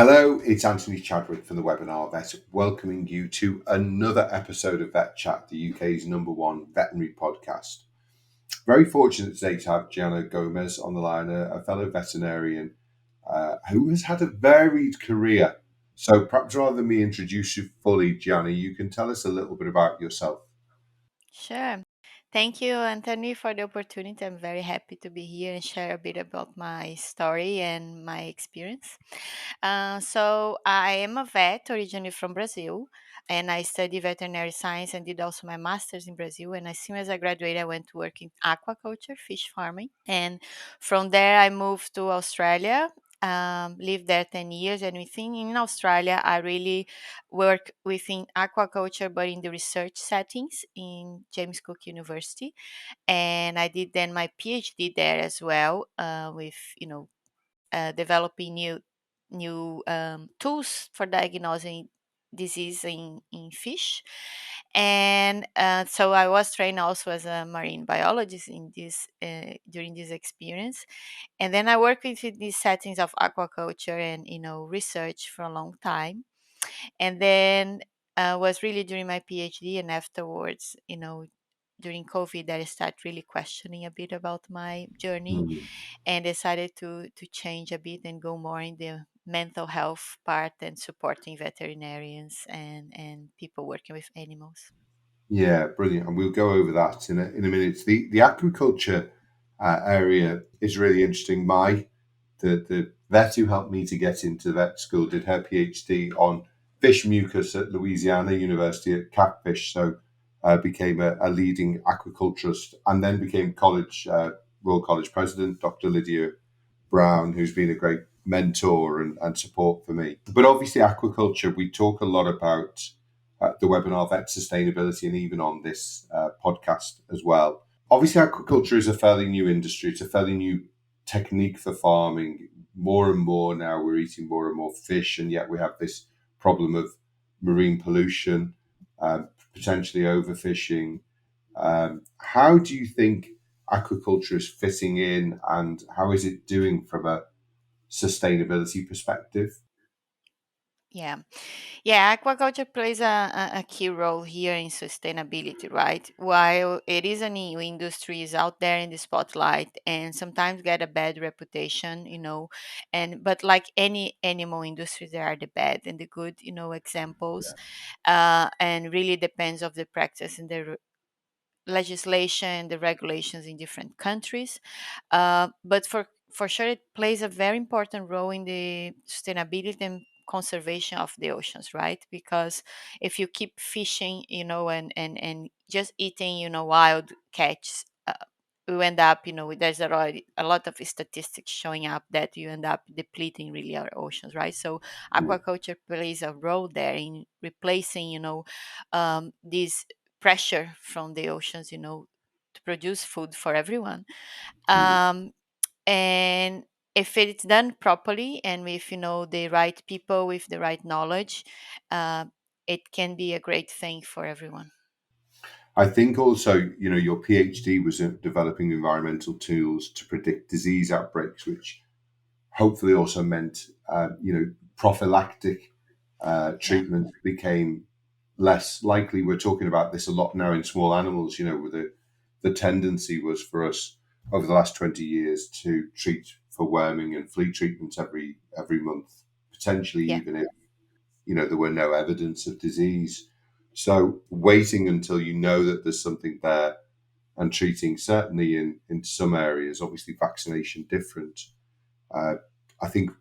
Hello, it's Anthony Chadwick from the Webinar Vet, welcoming you to another episode of VETchat, the UK's #1 veterinary podcast. Very fortunate today to have Giana Gomes on the line, a fellow veterinarian who has had a varied career. So perhaps rather than me introduce you fully, Gianna, you can tell us a little bit about yourself. Sure. Thank you, Anthony, for the opportunity. I'm very happy to be here and share a bit about my story and my experience. So, I am a vet originally from Brazil, and I studied veterinary science and did also my master's in Brazil. And as soon as I graduated, I went to work in aquaculture, fish farming. And from there, I moved to Australia. Lived there 10 years, and within in Australia, I really work within aquaculture, but in the research settings in James Cook University. And I did then my PhD there as well, with developing new tools for diagnosing disease in fish. And so I was trained also as a marine biologist in this during this experience. And then I worked within these settings of aquaculture and research for a long time. And then was really during my PhD and afterwards, during COVID, that I started really questioning a bit about my journey Mm. and decided to change a bit and go more in the mental health part and supporting veterinarians and people working with animals. Yeah, brilliant. And we'll go over that in a minute. The aquaculture area is really interesting. The vet who helped me to get into vet school did her PhD on fish mucus at Louisiana University at Catfish, so became a leading aquaculturist, and then became Royal College president, Dr. Lydia Brown, who's been a great mentor and support for me. But obviously, aquaculture, we talk a lot about the webinar vet sustainability, and even on this podcast as well. Obviously, aquaculture is a fairly new industry. It's a fairly new technique for farming. More and more now, we're eating more and more fish, and yet we have this problem of marine pollution, potentially overfishing. How do you think aquaculture is fitting in, and how is it doing from a sustainability perspective? Yeah. Yeah, aquaculture plays a key role here in sustainability, right? While it is a new industry, is out there in the spotlight and sometimes get a bad reputation, and but like any animal industry, there are the bad and the good, examples, and really depends of the practice and the legislation, the regulations in different countries. But for sure, it plays a very important role in the sustainability and conservation of the oceans, right? Because if you keep fishing, and just eating, wild catch. You end up, there's a lot of statistics showing up that you end up depleting really our oceans, right? So Mm. aquaculture plays a role there in replacing, these pressure from the oceans, to produce food for everyone. Mm. Um, and if it's done properly and with, the right people with the right knowledge, uh, it can be a great thing for everyone. I think also, your PhD was in developing environmental tools to predict disease outbreaks, which hopefully also meant, prophylactic Yeah. treatment became less likely. We're talking about this a lot now in small animals, where the tendency was for us over the last 20 years to treat for worming and flea treatments every month, potentially Yeah. even if there were no evidence of disease. So waiting until you know that there's something there and treating, certainly in some areas, obviously vaccination different. Uh, I think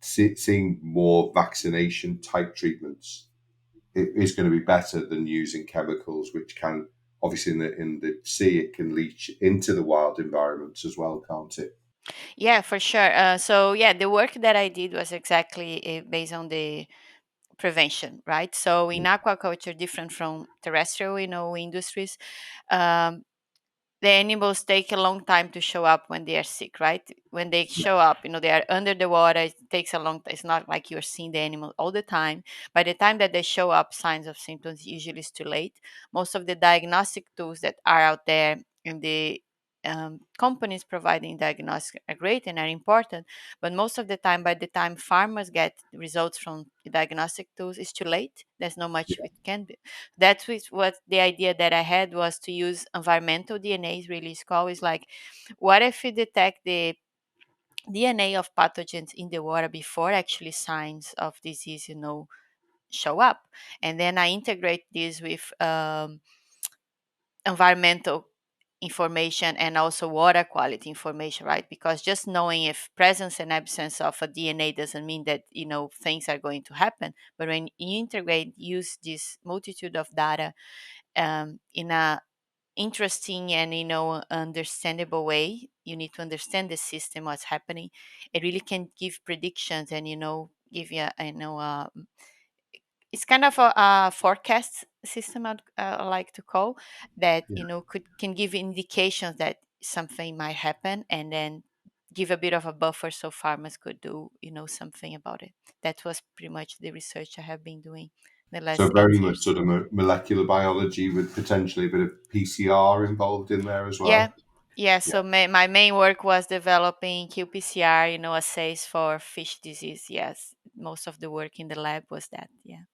seeing more vaccination type treatments is going to be better than using chemicals, which can obviously in the sea it can leach into the wild environments as well, can't it? Yeah, for sure. So yeah, the work that I did was exactly based on the prevention, right? So in aquaculture, different from terrestrial, industries, um, the animals take a long time to show up when they are sick, right? When they show up, they are under the water. It takes a long time. It's not like you're seeing the animal all the time. By the time that they show up, signs of symptoms usually is too late. Most of the diagnostic tools that are out there in the companies providing diagnostics are great and are important, but most of the time, by the time farmers get results from the diagnostic tools, it's too late. There's not much we can do. That's what the idea that I had was to use environmental DNA. Is really called is like, what if we detect the DNA of pathogens in the water before actually signs of disease, show up, and then I integrate this with environmental information and also water quality information, right? Because just knowing if presence and absence of a DNA doesn't mean that things are going to happen. But when you integrate, use this multitude of data in a interesting and understandable way, you need to understand the system, what's happening. It really can give predictions and give you it's kind of a forecast system I like to call that Yeah. could can give indications that something might happen, and then give a bit of a buffer so farmers could do something about it. That was pretty much the research I have been doing the So last very 8 much years. sort of molecular biology with potentially a bit of PCR involved in there as Yeah. well. Yeah, Yeah, so my main work was developing qPCR, assays for fish disease. Yes, most of the work in the lab was that. Yeah.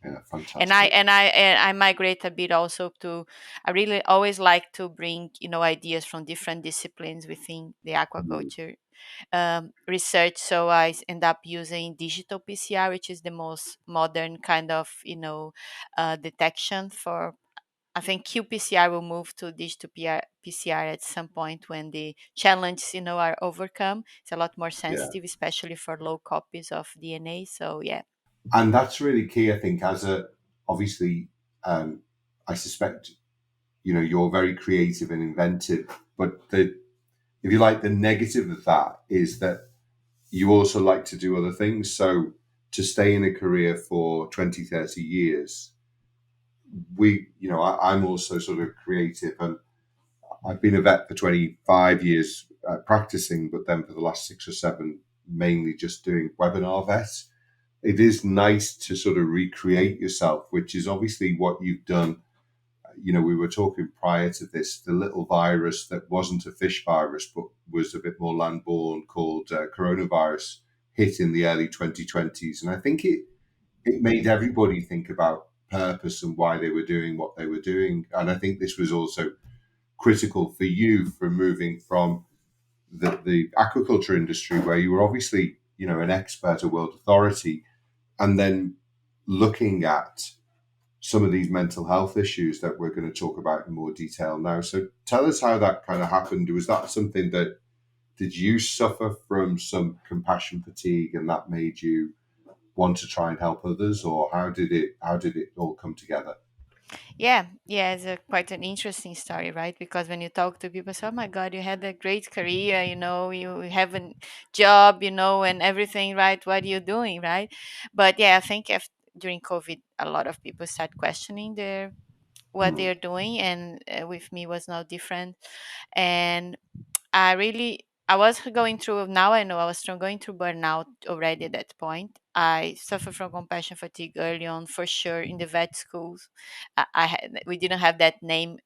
yeah, and I fantastic. and I and I migrate a bit also to. I really always like to bring ideas from different disciplines within the Mm, aquaculture research. So end up using digital PCR, which is the most modern kind of detection for. I think qPCR will move to digital PCR at some point when the challenges are overcome. It's a lot more yeah, sensitive, especially for low copies of DNA. So yeah. and that's really key. I think as a obviously, um, I suspect you're very creative and inventive, but the if you like the negative of that is that you also like to do other things. So to stay in a career for 20, 30 years, I'm also sort of creative, and I've been a vet for 25 years practicing, but then for the last 6 or 7, mainly just doing webinar vet. It is nice to sort of recreate yourself, which is obviously what you've done. We were talking prior to this, the little virus that wasn't a fish virus, but was a bit more landborne, called coronavirus, hit in the early 2020s. And I think it made everybody think about purpose and why they were doing what they were doing. And I think this was also critical for you for moving from the aquaculture industry, where you were obviously, an expert, a world authority, and then looking at some of these mental health issues that we're going to talk about in more detail now. So tell us how that kind of happened. Was that something that did you suffer from some compassion fatigue and that made you want to try and help others, or how did it all come together? Yeah, yeah, it's quite an interesting story, right? Because when you talk to people, say, "Oh my God, you had a great career, you have a job, and everything, right? What are you doing, right?" But yeah, I think during COVID, a lot of people start questioning what Mm, they're doing, and with me was no different. And I was going through, now I know I was going through burnout already at that point. I suffered from compassion fatigue early on, for sure, in the vet schools. We didn't have that name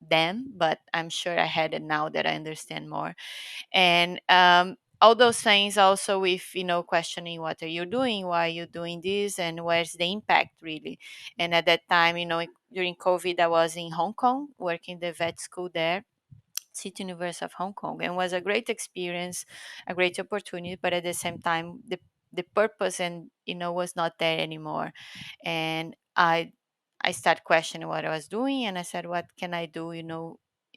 then, but I'm sure I had it now that I understand more. And all those things also with, questioning, what are you doing? Why are you doing this? And where's the impact really? And at that time, during COVID, I was in Hong Kong working the vet school there, City University of Hong Kong, and was a great experience, a great opportunity. But at the same time, the purpose and was not there anymore, and I started questioning what I was doing, and I said, what can I do,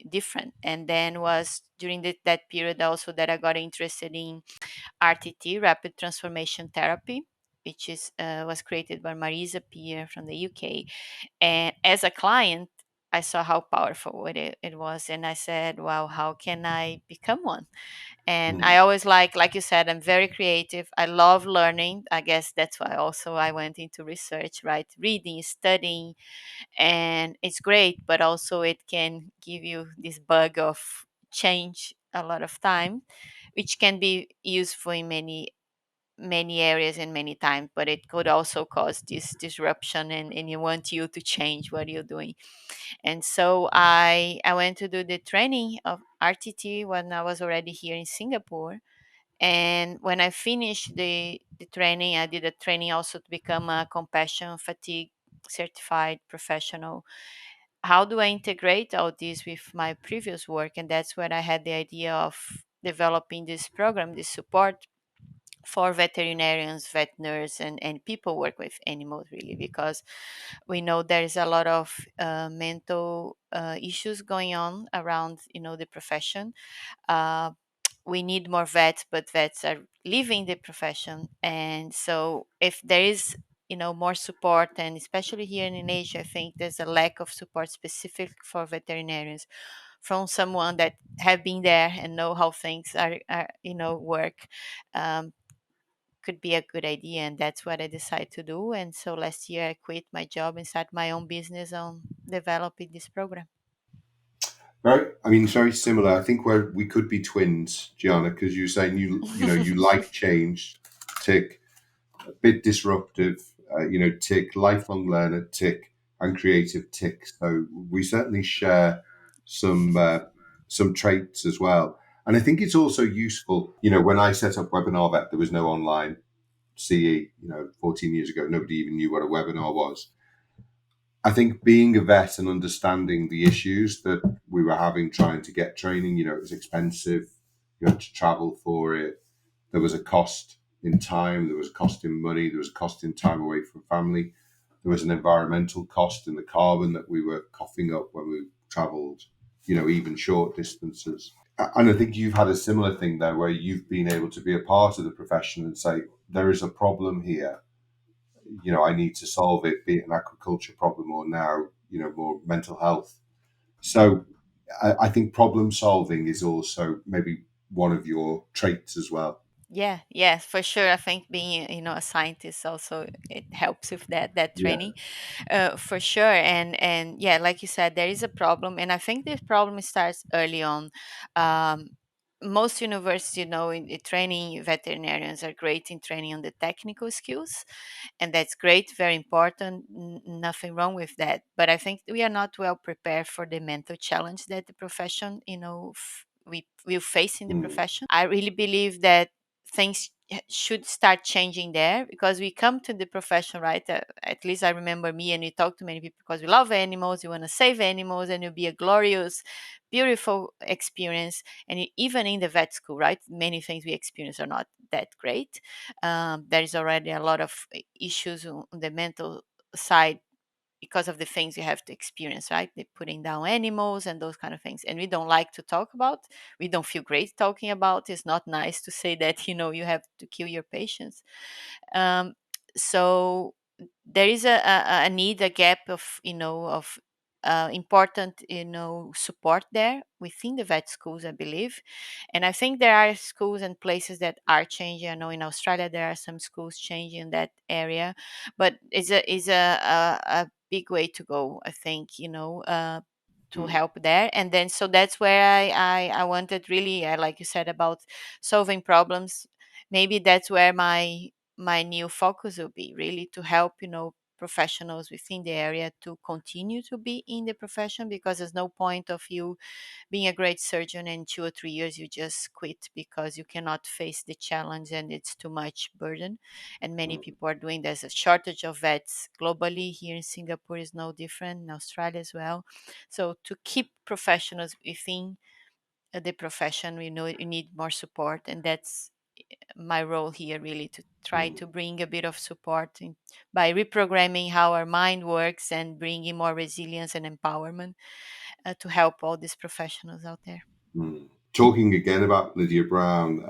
different? And then was during that period also that I got interested in RTT, Rapid Transformation Therapy, which is was created by Marisa Peer from the UK. And as a client, I saw how powerful it was. And I said, wow, how can I become one? And mm, I always like you said, I'm very creative. I love learning. I guess that's why also I went into research, right? Reading, studying, and it's great, but also it can give you this bug of change a lot of time, which can be useful in many many areas and many times, but it could also cause this disruption, and you want you to change what you're doing. And so I went to do the training of RTT when I was already here in Singapore. And when I finished the training, I did a training also to become a compassion fatigue certified professional. How do I integrate all this with my previous work? And that's when I had the idea of developing this program, this support for veterinarians, vet nurse, and people work with animals, really, because we know there is a lot of mental issues going on around, the profession. uh, we need more vets, but vets are leaving the profession. And so if there is, more support, and especially here in Asia, I think there's a lack of support specific for veterinarians from someone that have been there and know how things are work. um, could be a good idea, and that's what I decided to do. And so last year I quit my job and started my own business on developing this program. It's very similar. I think where we could be twins, Gianna, because you're saying you like change, tick, a bit disruptive, tick, lifelong learner, tick, and creative, tick. So we certainly share some some traits as well. And I think it's also useful. When I set up Webinar Vet, there was no online CE. 14 years ago, nobody even knew what a webinar was. I think being a vet and understanding the issues that we were having trying to get training, it was expensive. You had to travel for it. There was a cost in time. There was a cost in money. There was a cost in time away from family. There was an environmental cost in the carbon that we were coughing up when we traveled, even short distances. And I think you've had a similar thing there where you've been able to be a part of the profession and say, there is a problem here, I need to solve it, be it an aquaculture problem or now, more mental health. So I think problem solving is also maybe one of your traits as well. Yeah, yeah, for sure. I think being, a scientist also, it helps with that Yeah. training, for sure. And yeah, like you said, there is a problem, and I think this problem starts early on. Um, Most universities, in training veterinarians are great in training on the technical skills, and that's great, very important. Nothing wrong with that. But I think we are not well prepared for the mental challenge that the profession, we will face in the Mm, profession. I really believe that things should start changing there, because we come to the profession, right? At least I remember me, and we talk to many people because we love animals, we want to save animals, and it'll be a glorious, beautiful experience. And even in the vet school, right, many things we experience are not that great. There is already a lot of issues on the mental side because of the things you have to experience, right? They putting down animals and those kind of things. And we don't like to talk about. We don't feel great talking about. It's not nice to say that, you have to kill your patients. Um, so there is a need, a gap of, important, support there within the vet schools, I believe. And I think there are schools and places that are changing. I know in Australia there are some schools changing in that area, but it's a big way to go, I think, to mm, help there. And then so that's where I wanted, really, like you said, about solving problems. Maybe that's where my new focus will be, really, to help, professionals within the area to continue to be in the profession, because there's no point of you being a great surgeon and 2 or 3 years you just quit because you cannot face the challenge and it's too much burden. And many mm, people are doing. There's a shortage of vets globally. Here in Singapore is no different, in Australia as well. So to keep professionals within the profession, we know you need more support, and that's my role here, really, to try mm, to bring a bit of support by reprogramming how our mind works and bringing more resilience and empowerment, to help all these professionals out there. mm. Talking again about Lydia Brown,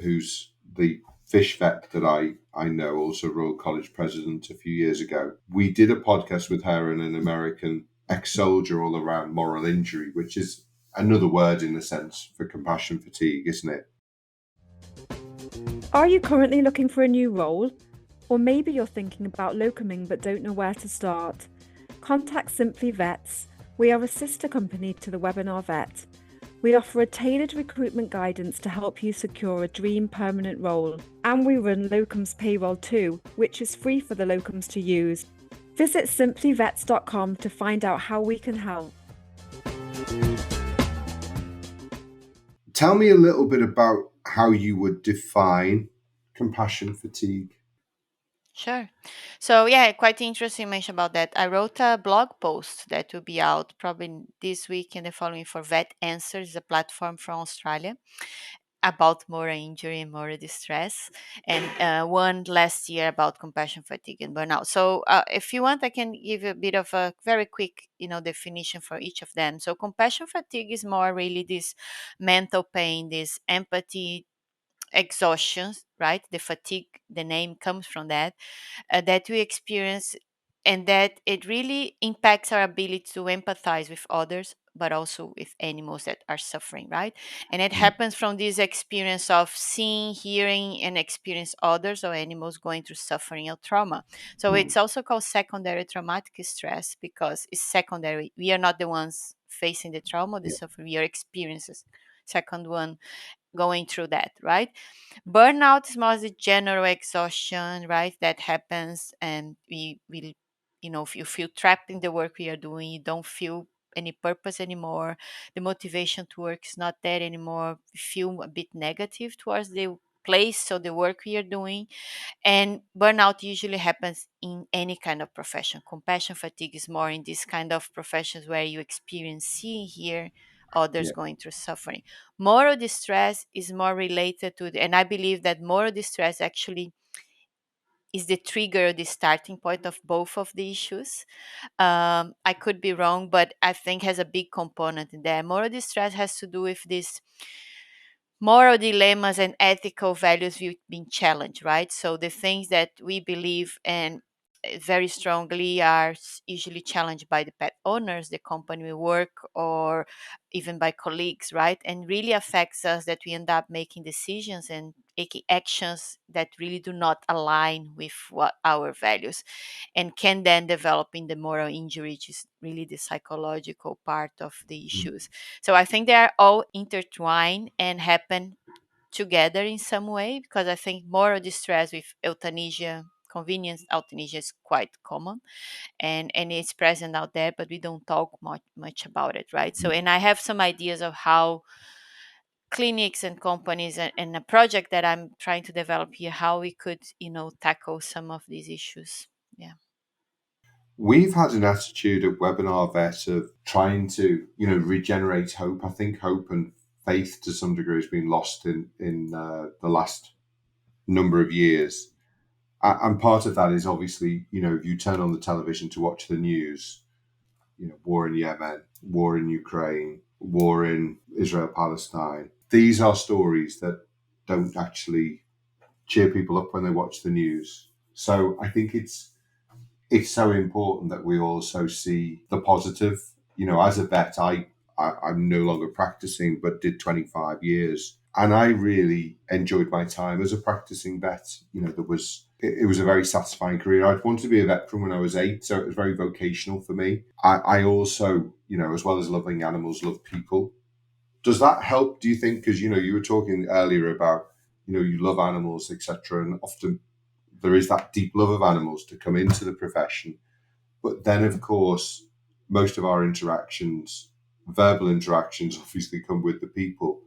who's the fish vet that I know, also Royal College president a few years ago. We did a podcast with her and an American ex-soldier all around moral injury, which is another word in a sense for compassion fatigue, isn't it? Are you currently looking for a new role? Or maybe you're thinking about locuming but don't know where to start? Contact Simply Vets. We are a sister company to the Webinar Vet. We offer a tailored recruitment guidance to help you secure a dream permanent role. And we run locums payroll too, which is free for the locums to use. Visit simplyvets.com to find out how we can help. Tell me a little bit about how you would define compassion fatigue. Sure. So yeah, quite interesting you mentioned about that. I wrote a blog post that will be out probably this week and the following for Vet Answers, a platform from Australia, about moral injury and moral distress, and one last year about compassion fatigue and burnout. So if you want, I can give you a bit of a very quick, definition for each of them. So compassion fatigue is more really this mental pain, this empathy exhaustion, right? The fatigue, the name comes from that, that we experience, and that it really impacts our ability to empathize with others, but also with animals that are suffering, right? And it Mm, happens from this experience of seeing, hearing, and experience others or animals going through suffering or trauma. So mm, it's also called secondary traumatic stress because it's secondary. We are not the ones facing the trauma, the yeah, suffering. We are experiences. Second one going through that, right? Burnout is more the general exhaustion, right? That happens, and we, if you feel trapped in the work we are doing, you don't feel any purpose anymore. The motivation to work is not there anymore. We feel a bit negative towards the place or the work we are doing, and burnout usually happens in any kind of profession. Compassion fatigue is more in this kind of professions where you experience seeing here others yeah. going through suffering. Moral distress is more related to, and I believe that moral distress actually is the trigger, the starting point of both of the issues. I could be wrong, but I think has a big component in there. Moral distress has to do with this moral dilemmas and ethical values we've been challenged, right? So the things that we believe and very strongly are usually challenged by the pet owners, the company we work, or even by colleagues, right? And really affects us that we end up making decisions and taking actions that really do not align with what our values, and can then develop in the moral injury, which is really the psychological part of the Mm. issues. So I think they are all intertwined and happen together in some way, because I think moral distress with euthanasia, convenience euthanasia is quite common, and it's present out there, but we don't talk much about it, right? So, and I have some ideas of how clinics and companies, and a project that I'm trying to develop here, how we could, tackle some of these issues. Yeah. We've had an attitude at Webinar Vet of trying to, regenerate hope. I think hope and faith to some degree has been lost in the last number of years. And part of that is obviously, if you turn on the television to watch the news, war in Yemen, war in Ukraine, war in Israel, Palestine. These are stories that don't actually cheer people up when they watch the news. So I think it's so important that we also see the positive. As a vet, I'm no longer practicing, but did 25 years, and I really enjoyed my time as a practicing vet. It was a very satisfying career. I'd wanted to be a vet from when I was 8, so it was very vocational for me. I also, as well as loving animals, love people. Does that help? Do you think? Because you were talking earlier about you love animals, etc., and often there is that deep love of animals to come into the profession. But then, of course, most of our interactions, verbal interactions, obviously come with the people.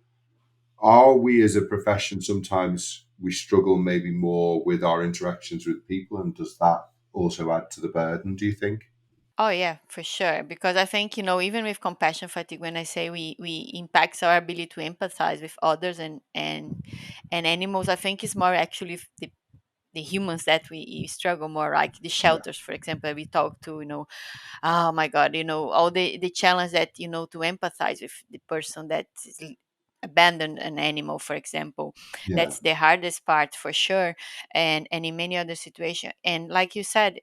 Are we as a profession sometimes we struggle maybe more with our interactions with people, and does that also add to the burden, do you think? Oh yeah, for sure. Because I think, even with compassion fatigue, when I say we impacts our ability to empathize with others and animals, I think it's more actually the humans that we struggle more, like the Yeah, shelters, for example, that we talk to, oh my God, all the challenge that, to empathize with the person that abandoned an animal, for example. yeah, That's the hardest part for sure. And in many other situations. And like you said,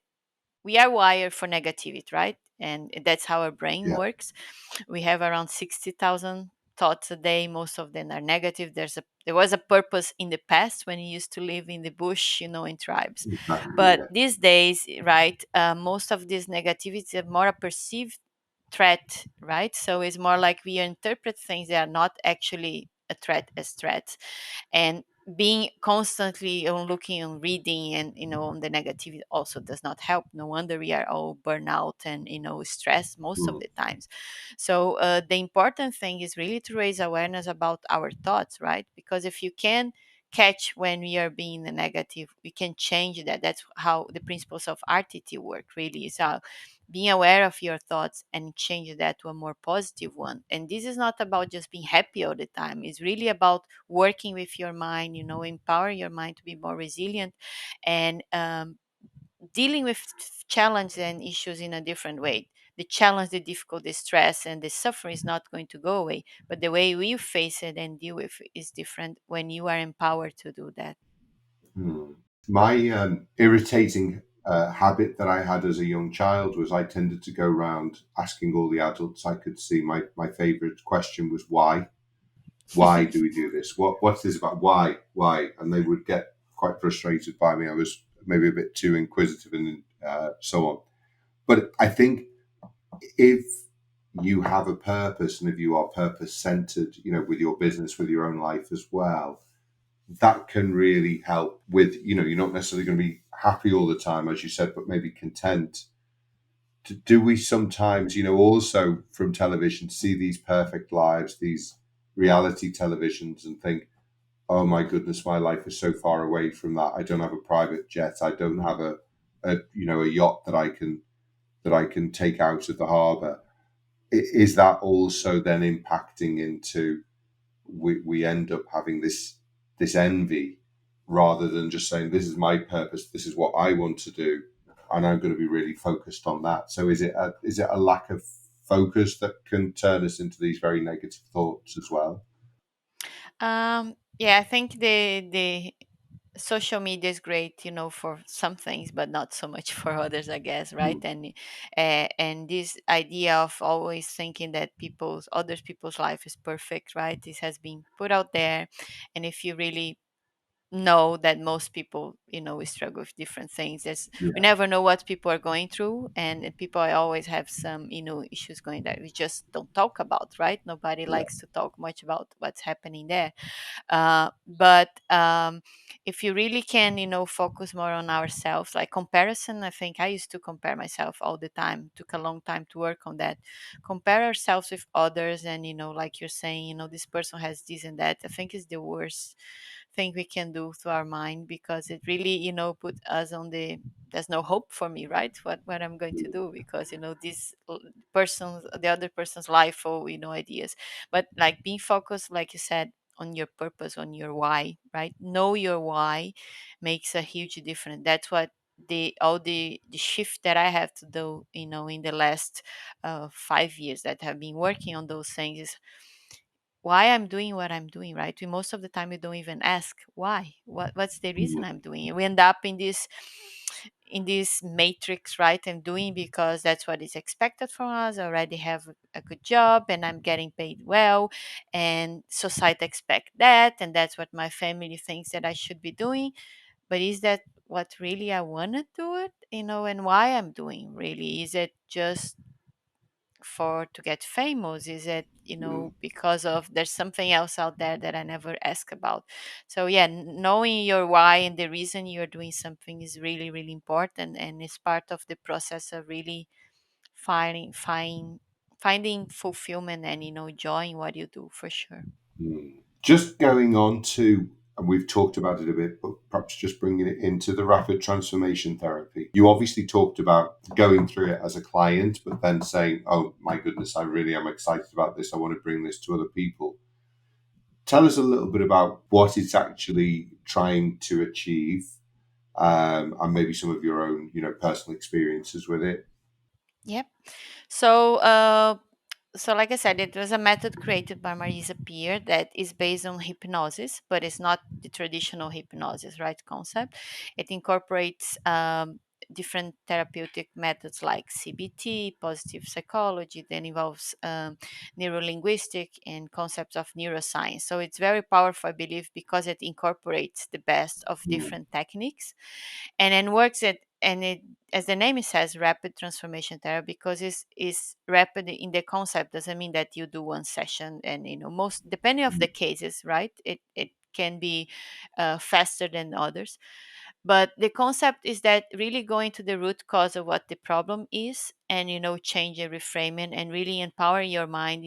we are wired for negativity, right? And that's how our brain yeah, works. We have around 60,000 thoughts a day. Most of them are negative. There was a purpose in the past when you used to live in the bush, in tribes. exactly. But Yeah, these days, right, most of this negativity is more a perceived threat, right? So it's more like we interpret things that are not actually a threat as threats. And being constantly on looking on reading and on the negativity also does not help. No wonder we are all burnout and stressed most of Mm, the times. So the important thing is really to raise awareness about our thoughts, right? Because if you can catch when we are being the negative, we can change that. That's how the principles of RTT work, really. So being aware of your thoughts and change that to a more positive one. And this is not about just being happy all the time. It's really about working with your mind, empower your mind to be more resilient, and dealing with challenges and issues in a different way. The challenge, the difficulty, the stress, and the suffering is not going to go away, but the way we face it and deal with it is different when you are empowered to do that. mm. My irritating habit that I had as a young child was I tended to go around asking all the adults I could see. My favorite question was why. Why do we do this? What's this about? Why? And they would get quite frustrated by me. I was maybe a bit too inquisitive and so on. But I think if you have a purpose and if you are purpose centered, with your business, with your own life as well, that can really help with, you're not necessarily going to be happy all the time, as you said, but maybe content. Do we sometimes, also from television, see these perfect lives, these reality televisions and think, oh my goodness, my life is so far away from that. I don't have a private jet. I don't have a yacht that I can take out of the harbour. Is that also then impacting into we end up having this envy rather than just saying this is my purpose, this is what I want to do, and I'm going to be really focused on that. So is it a lack of focus that can turn us into these very negative thoughts as well? Yeah, I think the social media is great, for some things, but not so much for others, I guess, right? Mm, And this idea of always thinking that people's life is perfect, right? This has been put out there, and if you really know that most people, we struggle with different things. We yeah, never know what people are going through, and people always have some, issues going that we just don't talk about, right? Nobody yeah. likes to talk much about what's happening there. But if you really can, focus more on ourselves, like comparison, I think I used to compare myself all the time. Took a long time to work on that. Compare ourselves with others, and like you're saying, this person has this and that. I think is the worst thing we can do to our mind, because it really, put us on there's no hope for me, right? What I'm going to do, because the other person's life, or ideas. But like being focused, like you said, on your purpose, on your why, right? Know your why makes a huge difference. That's what the shift that I have to do, in the last 5 years that have been working on those things, is why I'm doing what I'm doing, right? We most of the time we don't even ask why. What's the reason Mm, I'm doing it? We end up in this matrix, right? I'm doing because that's what is expected from us. I already have a good job and I'm getting paid well, and society expect that, and that's what my family thinks that I should be doing. But is that what really I want to do it? And why I'm doing, really? Is it just for to get famous? Is it mm, because of there's something else out there that I never ask about? So yeah, knowing your why and the reason you're doing something is really really important, and it's part of the process of really finding fulfillment and joy in what you do, for sure. mm. Just going on to, and we've talked about it a bit, but perhaps just bringing it into the rapid transformation therapy. You obviously talked about going through it as a client, but then saying, oh my goodness, I really am excited about this. I want to bring this to other people. Tell us a little bit about what it's actually trying to achieve, and maybe some of your own, personal experiences with it. Yep. So like I said, it was a method created by Marisa Peer that is based on hypnosis, but it's not the traditional hypnosis, right? Concept. It incorporates different therapeutic methods like CBT, positive psychology, then involves neurolinguistic and concepts of neuroscience. So it's very powerful, I believe, because it incorporates the best of Mm, different techniques, and then works it, and it, as the name says, rapid transformation therapy, because it's rapid in the concept doesn't mean that you do one session, and most depending of the cases, right, it can be faster than others. But the concept is that really going to the root cause of what the problem is, and change and reframing and really empower your mind,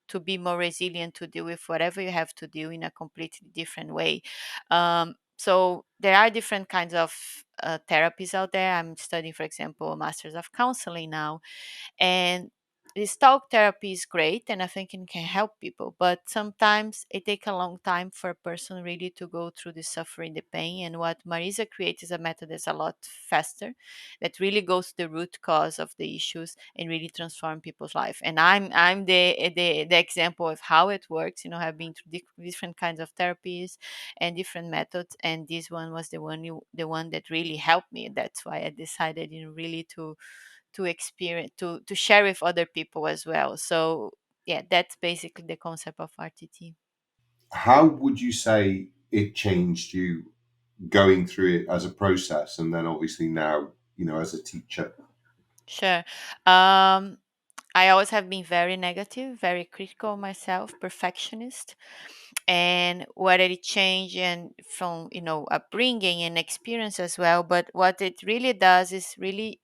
to be more resilient to deal with whatever you have to do in a completely different way. So there are different kinds of therapies out there. I'm studying, for example, a master's of counseling now, and this talk therapy is great, and I think it can help people. But sometimes it takes a long time for a person really to go through the suffering, the pain. And what Marisa creates is a method that's a lot faster, that really goes to the root cause of the issues and really transform people's life. And I'm the example of how it works. I've been through different kinds of therapies and different methods, and this one was the one that really helped me. That's why I decided, really to experience, to share with other people as well. So yeah, that's basically the concept of RTT. How would you say it changed you going through it as a process, and then obviously now, as a teacher? Sure. um I always have been very negative, very critical of myself, perfectionist. And what it changed, and from upbringing and experience as well. But what it really does is really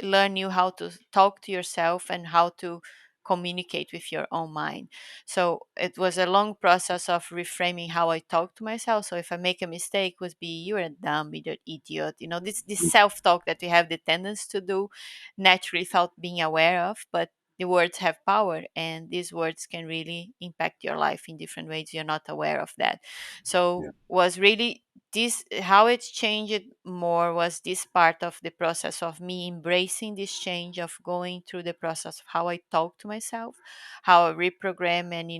learn you how to talk to yourself and how to communicate with your own mind. So it was a long process of reframing how I talk to myself. So if I make a mistake, would be you're a dumb, you're an idiot. This self talk that we have the tendency to do naturally without being aware of, but the words have power, and these words can really impact your life in different ways. You're not aware of that. So Yeah. was really this how it changed more, was this part of the process of me embracing this change, of going through the process of how I talk to myself, how I reprogram, and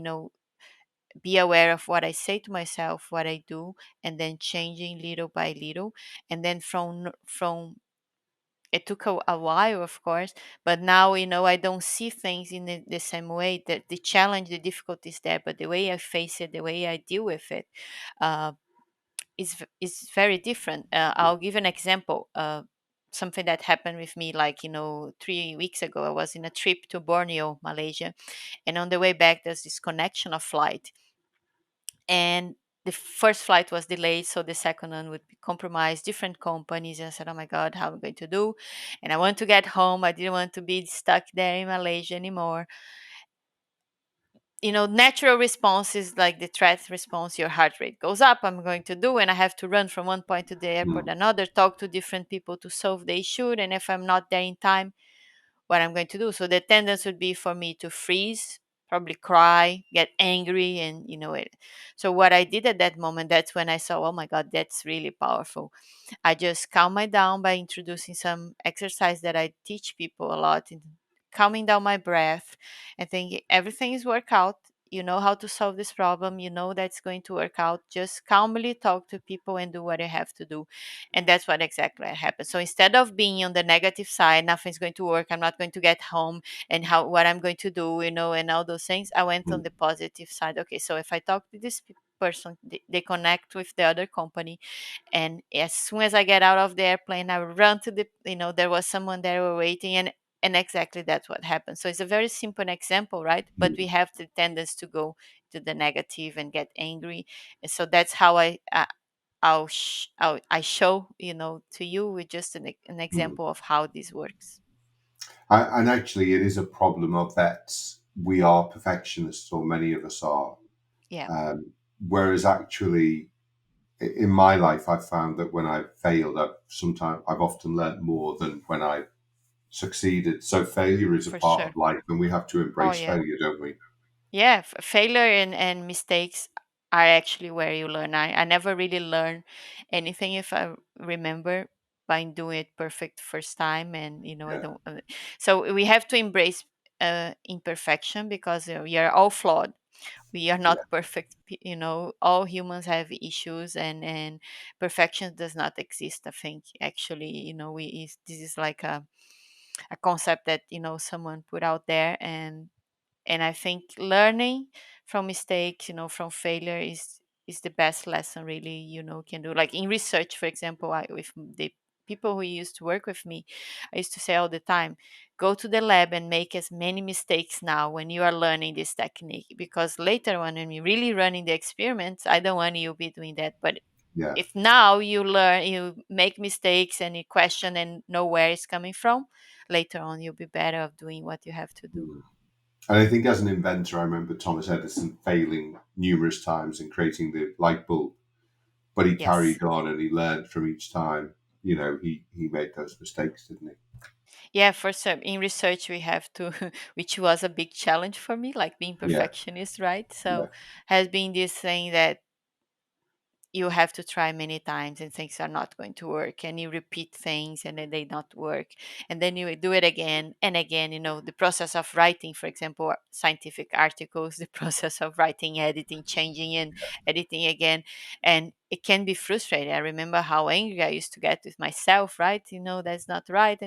be aware of what I say to myself, what I do, and then changing little by little. And then from it took a while, of course, but now I don't see things in the same way. That the challenge, the difficulty is there, but the way I face it, the way I deal with it, uh, is very different. I'll give an example. Something that happened with me, like 3 weeks ago. I was in a trip to Borneo, Malaysia, and on the way back, there's this connection of flight, and the first flight was delayed, so the second one would be compromised. Different companies, and I said, "Oh my God, how am I going to do?" And I want to get home. I didn't want to be stuck there in Malaysia anymore. Natural response is like the threat response. Your heart rate goes up. I'm going to do, and I have to run from one point to the airport Mm. another, talk to different people to solve the issue. And if I'm not there in time, what I'm going to do? So the tendency would be for me to freeze, probably cry, get angry, and it. So what I did at that moment, that's when I saw, oh my God, that's really powerful. I just calm my down by introducing some exercise that I teach people a lot in calming down my breath and think everything is work out. You know how to solve this problem. You know that's going to work out. Just calmly talk to people and do what you have to do. And that's what exactly happened. So instead of being on the negative side, nothing's going to work, I'm not going to get home, and how what I'm going to do, and all those things, I went on Mm. the positive side. Okay, so if I talk to this person, they connect with the other company, and as soon as I get out of the airplane, I run to there was someone there waiting, and exactly that's what happened. So it's a very simple example, right? But we Mm. have the tendency to go to the negative and get angry. And so that's how I show to you with just an Mm. example of how this works. And actually, it is a problem of vets. We are perfectionists, or many of us are. Yeah, Whereas actually, in my life, I've found that when I've failed, I've often learnt more than when I've succeeded. So failure is a for part sure. of life, and we have to Oh embrace yeah. failure, don't we? Yeah, failure and mistakes are actually where you learn. I never really learn anything, if I remember, by doing it perfect first time. And I Yeah, don't. So we have to embrace imperfection, because we are all flawed. We are yeah. not perfect. All humans have issues, and perfection does not exist. I think actually, this is like a concept that someone put out there. And I think learning from mistakes, from failure, is the best lesson really, can do. Like in research, for example, with the people who used to work with me, I used to say all the time, go to the lab and make as many mistakes now when you are learning this technique, because later on when you're really running the experiments, I don't want you to be doing that. But Yeah. if now you learn, you make mistakes and you question and know where it's coming from, later on you'll be better of doing what you have to do. Mm. And I think as an inventor, I remember Thomas Edison failing numerous times in creating the light bulb, but he Yes. carried on and he learned from each time. You know, he made those mistakes, didn't he? Yeah, for some in research we have to, which was a big challenge for me, like being Yeah, perfectionist, right? yeah. So has been this thing that you have to try many times and things are not going to work, and you repeat things and then they not work, and then you do it again and again. The process of writing, for example, scientific articles, the process of writing, editing, changing and editing again, and it can be frustrating. I remember how angry I used to get with myself, right? That's not right.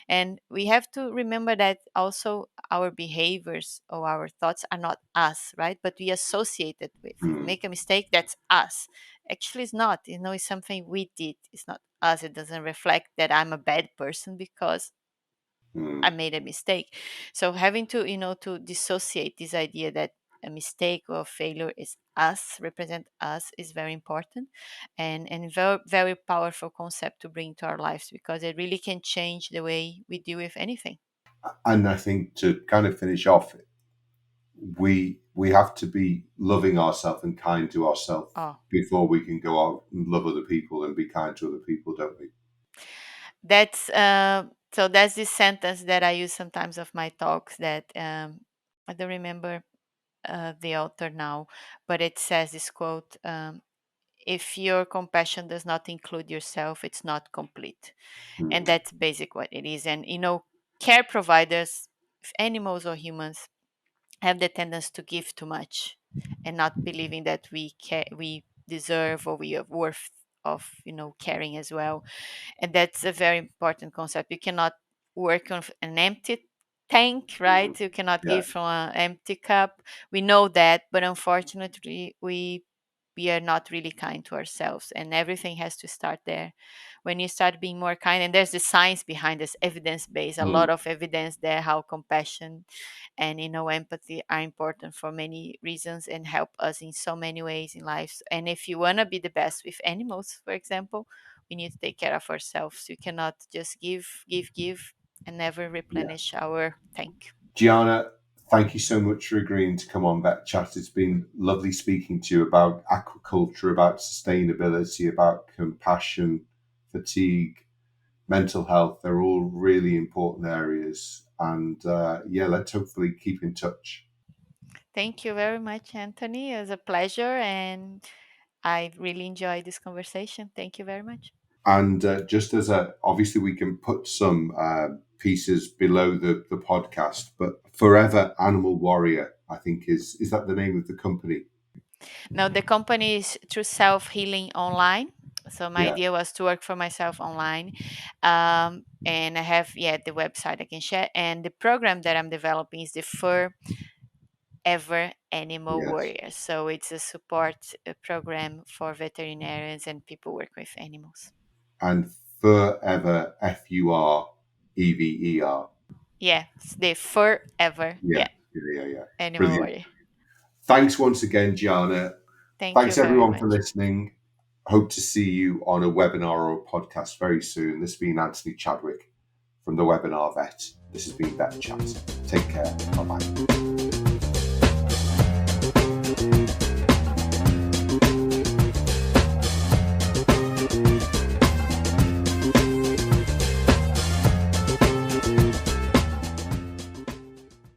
And we have to remember that also our behaviors or our thoughts are not us, right? But we associate it with. If we Mm, make a mistake, that's us. Actually, it's not. It's something we did. It's not us. It doesn't reflect that I'm a bad person because I mm. made a mistake. So having to, to dissociate this idea that a mistake or failure is us, represent us, is very important, and very, very powerful concept to bring to our lives, because it really can change the way we deal with anything. And I think to kind of finish off, we have to be loving ourselves and kind to ourselves Oh, before we can go out and love other people and be kind to other people, don't we? that's this sentence that I use sometimes of my talks that I don't remember the author now, but it says this quote: "If your compassion does not include yourself, it's not complete." And Mm, that's basic what it is. And care providers, animals or humans, have the tendency to give too much, and not believing that we deserve or we are worth of caring as well. And that's a very important concept. You cannot work on an empty tank, mm. right? You cannot Yeah. give from an empty cup. We know that, but unfortunately we are not really kind to ourselves, and everything has to start there. When you start being more kind, and there's the science behind this, evidence based, a Mm. lot of evidence there, how compassion and empathy are important for many reasons and help us in so many ways in life. And if you want to be the best with animals, for example, we need to take care of ourselves. We cannot just give and never Yeah. replenish our tank. Gianna, thank you so much for agreeing to come on VetChat. It's been lovely speaking to you about aquaculture, about sustainability, about compassion, fatigue, mental health. They're all really important areas. And yeah, let's hopefully keep in touch. Thank you very much, Anthony. It was a pleasure, and I really enjoyed this conversation. Thank you very much. And just as obviously we can put some pieces below the podcast, but Forever Animal Warrior, I think is that the name of the company? Now, the company is through Self Healing Online. So my Yeah, idea was to work for myself online, and I have the website I can share. And the program that I'm developing is the Forever Animal yes. Warrior. So it's a support program for veterinarians and people work with animals. And Forever, Furever. Yeah, it's the Forever, Yeah, yeah. Animal Brilliant. Warrior. Thanks once again, Gianna. Thank you Thanks very everyone for much. listening. Hope to see you on a webinar or a podcast very soon. This has been Anthony Chadwick from the Webinar Vet. This has been Vet Chat. Take care. Bye bye.